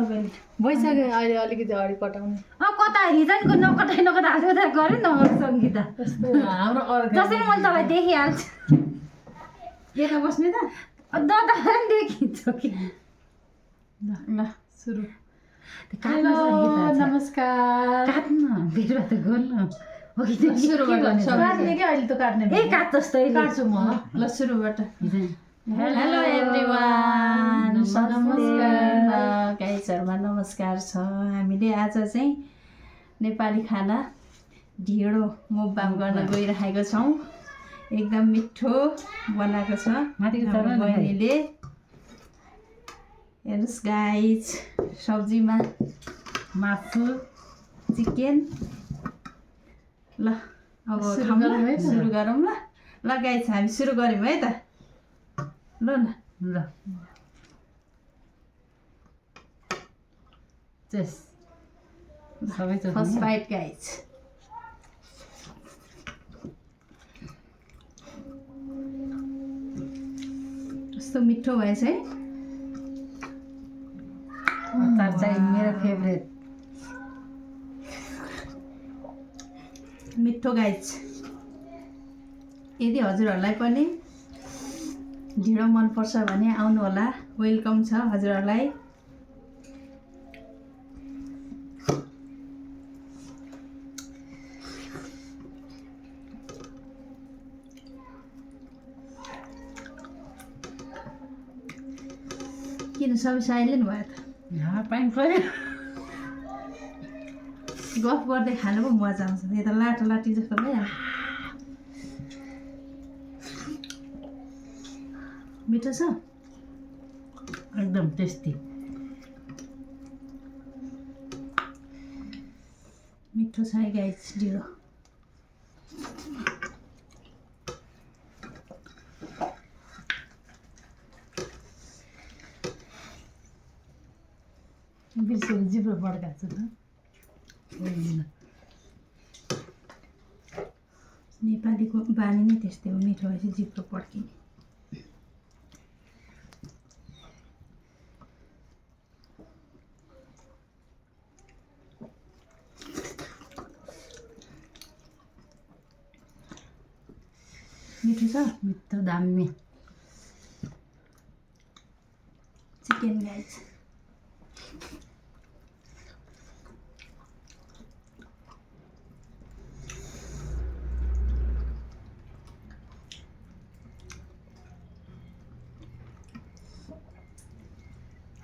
तपाईँले भइसक्यो अहिले अलिकति अगाडि कटाउने कता रिजनको नकटाइ हाल्थ्यो त गरे न सङ्गीता हाम्रो अर्को जसरी मैले तपाईँ देखिहाल्छु यता बस्ने त दादा पनि देखिन्छ कि ल सुरु काट्नु नमस्कार काट्नु बिरुवा त गर्नु हो कि सुरुबाट काट्ने कि अहिले त काट्ने ए काट जस्तै काट्छु म ल सुरुबाट हेलो एभ्रिवान नमस्कार गाइजहरुमा नमस्कार छ हामीले आज चाहिँ नेपाली खाना ढिँडो मुक्बाङ गर्न गइरहेको छौँ एकदम मिठो बनाएको छ हाम्रो बहिनीले हेर्नुस् गाइज सब्जीमा मासु चिकन ल अब सुरु गरौँ ल गाइज हामी सुरु गऱ्यौँ है त ल फर्स्ट बाइट गाइज कस्तो मिठो भएछ है अचार चाहिँ मेरो फेभरेट मिठो गाइज यदि हजुरहरूलाई पनि ढिँडो मनपर्छ भने आउनु होला वेलकम छ हजुरहरूलाई किन सबै साइलेन्ट भयो त पानी पऱ्यो गफ गर्दै खानु पो मजा आउँछ यो त लाटो लाटी जस्तो भइहाल्छ मिठो छ एकदम टेस्टी मिठो छ है गाइस ढिँडो बिर्सेर जिब्रो पड्काएको छु त नेपालीको बानी नै त्यस्तै हो मिठो भएपछि जिब्रो पड्किने मिठो छ मिठो दामी चिकन गाइस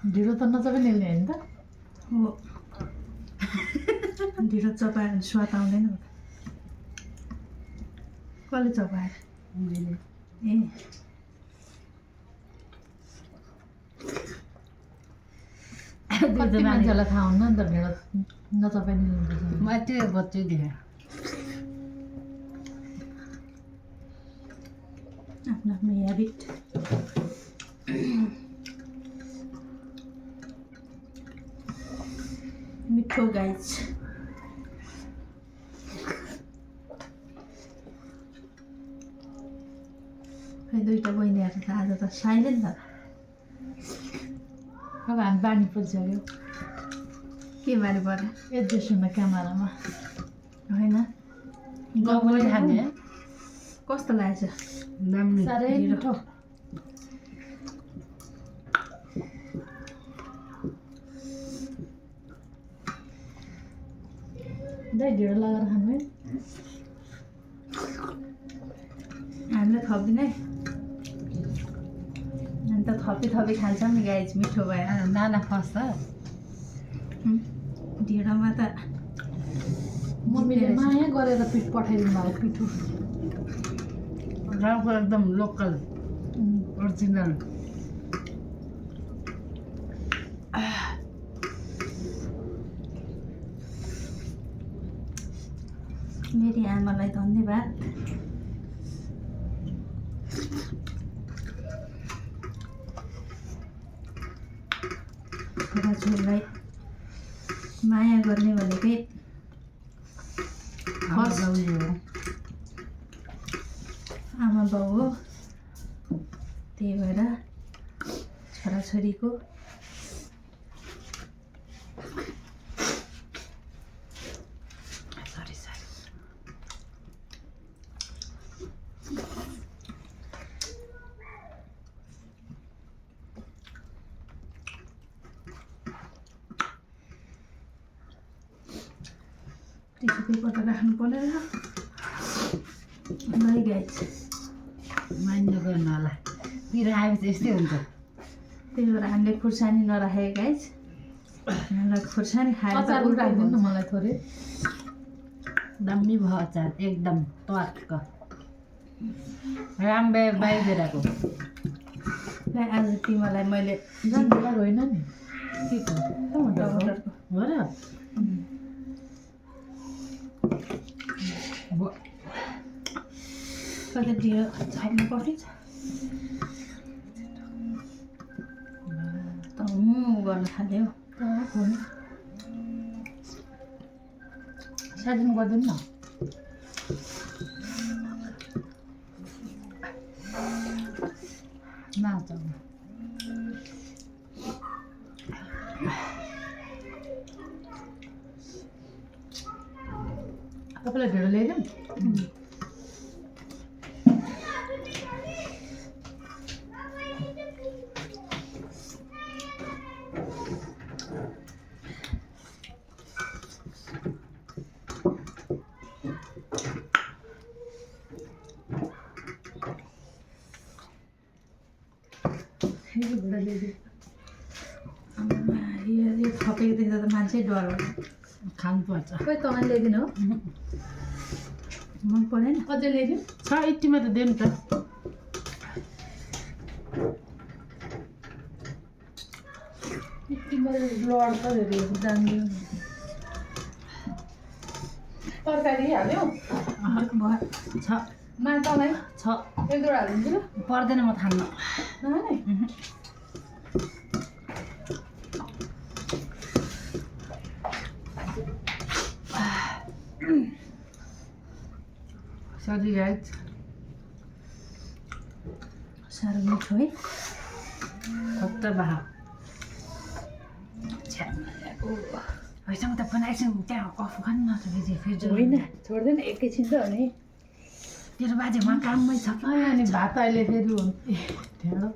ढिँडो त नचपाइ नि होइन त हो ढिँडो चपाएर स्वाद आउँदैन कसले चपाएर ए कति मान्छेलाई थाहा हुन्न नि त ढिँडो नचपाइदिनु म त्यो बच्चै दिएँ आफ्नो आफ्नो ह्याबिट मिठो गाइज खै दुईवटा बहिनीहरू त आज त साइलेन्ट त अब हामी बानी परिसक्यो के बानी पर्यो एडजस्ट हुन क्यामेरामा होइन गफले खाने कस्तो लागेछ साह्रै मिठो दही ढिँडो लगाएर खानु है हामीलाई थपिदिनु है अन्त थपी खान्छौँ नि गाइज मिठो भयो नाना फर्स्ट ढिँडोमा त मम्मीले माया गरेर पिठ पठाइदिनु भएको पिठो गाउँको एकदम लोकल ओरिजिनल मेरी आमालाई धन्यवाद छोराछोरीलाई माया गर्ने भनेकै आमा बाउ हो त्यही भएर छोराछोरीको टिस्यु पेपर त राख्नु पर्ने रहेछ ल गाइस मान्नु गर्नु होला पिरो आएपछि यस्तै हुन्छ त्यही भएर हामीले खुर्सानी नराखेको गाइस हामीलाई खुर्सानी खाएर अचार उल्टा राखिदिनु न हुन्छ। मलाई थोरै दामी भयो अचार एकदम टर्क राम्बे बाहिरको ल आज तिमीलाई मैले जानला होइन नि के को टमाटरको हो र कतै ढिलो छैन कति छ त गर्न थाल्यो साजिन गरिदिनु न नाच तपाईँलाई ढेँडो ल्याइदिउँ यो थपेको देख्दा त मान्छे डर खानुपर्छ खोइ तपाईँ ल्याइदिनु हो मन परेन अझै ल्याइदिउँ छ यतिमा त दिनु त यतिमा लड त जान्दिनँ तरकारी हाल्यो छ मा तँलाई छ एक दुईवटा हालिदिन्छु ल पर्दैन म खान्न नखाने सरी गाइस साह्रो मिठो है खत्त बाह हैसँग त बनाइसक्यो त्यहाँ अफ गर्नु न फेरि होइन छोड्दैन एकैछिन त हो नि तेरो बाजे उहाँ काममै छ कि अनि भात अहिले फेरि ढेँडो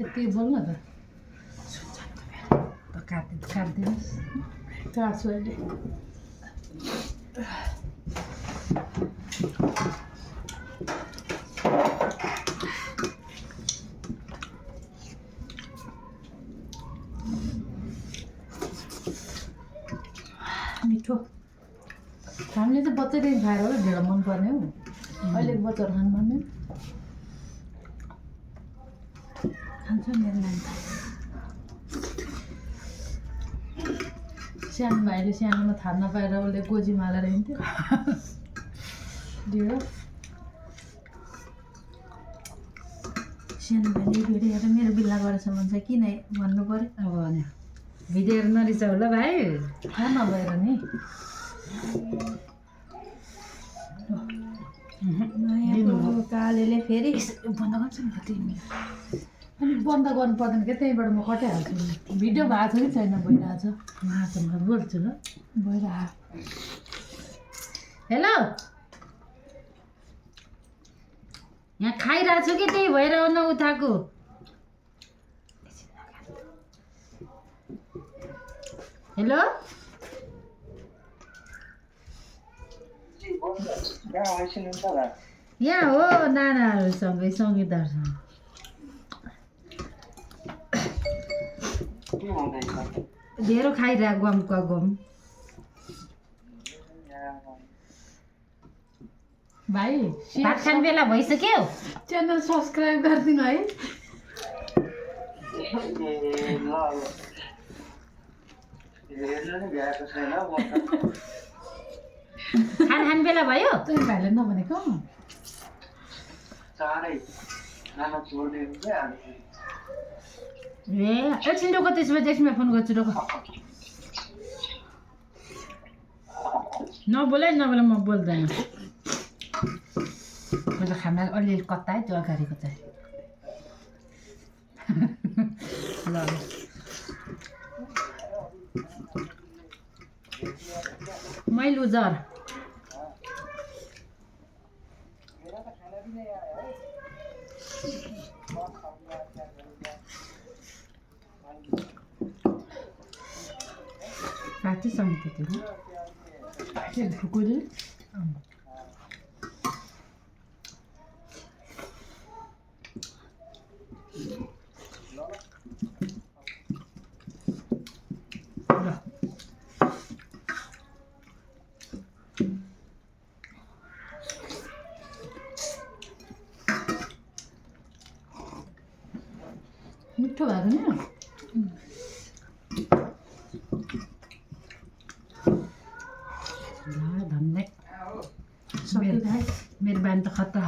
यति बोल्न त काटिदिनुहोस् काट्छु अहिले मिठो हामीले चाहिँ बच्चादेखि खाएर होला ढेँडो मनपर्ने हो अहिलेको बच्चाहरू खानु पर्ने खान्छ मेरो नानी सानो भाइले सानोमा थाहा नपाएर उसले गोजीमा हालेर हिँड्थ्यो ढेँडो सानो भाइले भिडियो हेरेर मेरो बिल्ला गरेछ भन्छ किन भन्नु पऱ्यो अब भने भिडियोहरू नरिस होला भाइ थाहा नभएर नि नयाँ कालेले फेरि बन्द गर्छ नि तिमी अनि बन्द गर्नु पर्दैन क्या त्यहीँबाट म कटाइहाल्छु नि भिडियो भएको छ कि छैन भइरहेछ माछा बोल्छु ल भइरहेको हेलो यहाँ खाइरहेको छु कि त्यही भएर नउठाएको हेलो यहाँ हो नानाहरूसँगै सङ्गीतहरूसँग ढेँडो खाइरहेको गमका गम भाइ भात खाने बेला भइसक्यो च्यानल सब्सक्राइब गरिदिनु है खाने बेला भयो त्यही भाइले नभनेको ए एकछिन रोक त्यसपछि एकछिनमा फोन गर्छु रोक नबोला नबोला म बोल्दैन मैले खाना अलिअलि कताएँ त्यो अगाडिको चाहिँ ल मै लुजर साँच्चै सङ्गीत थियो के ढुकुले मिठो भएको नि धन्दै सकिँदा मेरो बानी त खतरा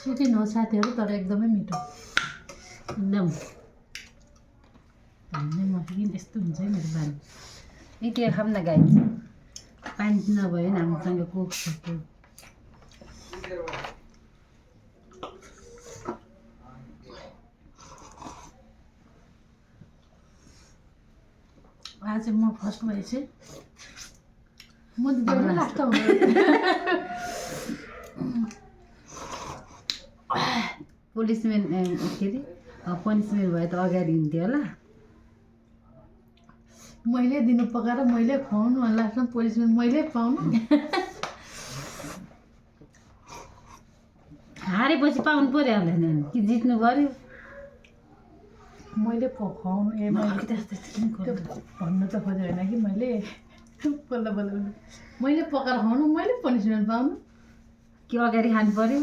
छिटै न साथीहरू तर एकदमै मिठो एकदम धन्दै मसिकिन यस्तो हुन्छ है मेरो बानी यति खाऊँ न गाई पानी नभयो नि हामीसँग कोक सक्यो आज म फर्स्ट भएपछि म त लास्ट पुलिसम्यान के अरे पनिसमेन्ट भयो त अगाडि हुन्थ्यो होला मैले दिनु पकाएर मैले खुवाउनु लास्टमा पुलिसमा मैले पाउनु हारेपछि पाउनु पऱ्यो होला नि कि जित्नु पऱ्यो मैले खुवाउनु ए भन्नु त खोजेँ होइन कि मैले बल्ल बल्ल मैले पकाएर खुवाउनु मैले पनिसमेन्ट पाउनु कि अगाडि खानु पऱ्यो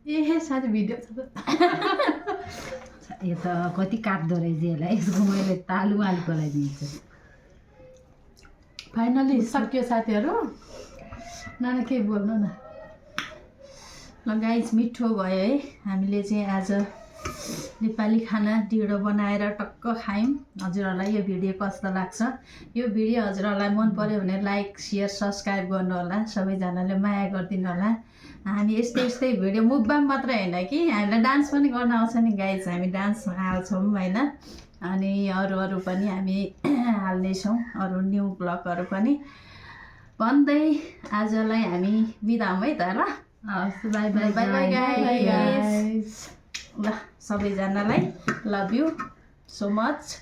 ए साथी भिडियो छ त यो त कति काट्दो रहेछ यसलाई यसको मैले तालु आलुको लागि दिन्छु फाइनली सक्यो साथीहरू नाना केही बोल्नु न ल गाइस मिठो भयो है हामीले चाहिँ आज नेपाली खाना ढिँडो बनाएर टक्क खायौँ हजुरहरूलाई यो भिडियो कस्तो लाग्छ यो भिडियो हजुरहरूलाई मन पर्यो भने लाइक सेयर सब्सक्राइब गर्नु होला सबैजनाले माया गरिदिनु होला हामी यस्तै यस्तै भिडियो मुखबाम मात्रै होइन कि हामीलाई डान्स पनि गर्न आउँछ नि गाइस हामी डान्स हाल्छौँ होइन अनि अरू पनि हामी हाल्नेछौँ अरू न्यू ब्लगहरू पनि भन्दै आजलाई हामी बिदा हौँ है त ल बाई बाई बाई गाइस ल सबैजनालाई लभ यू सो मच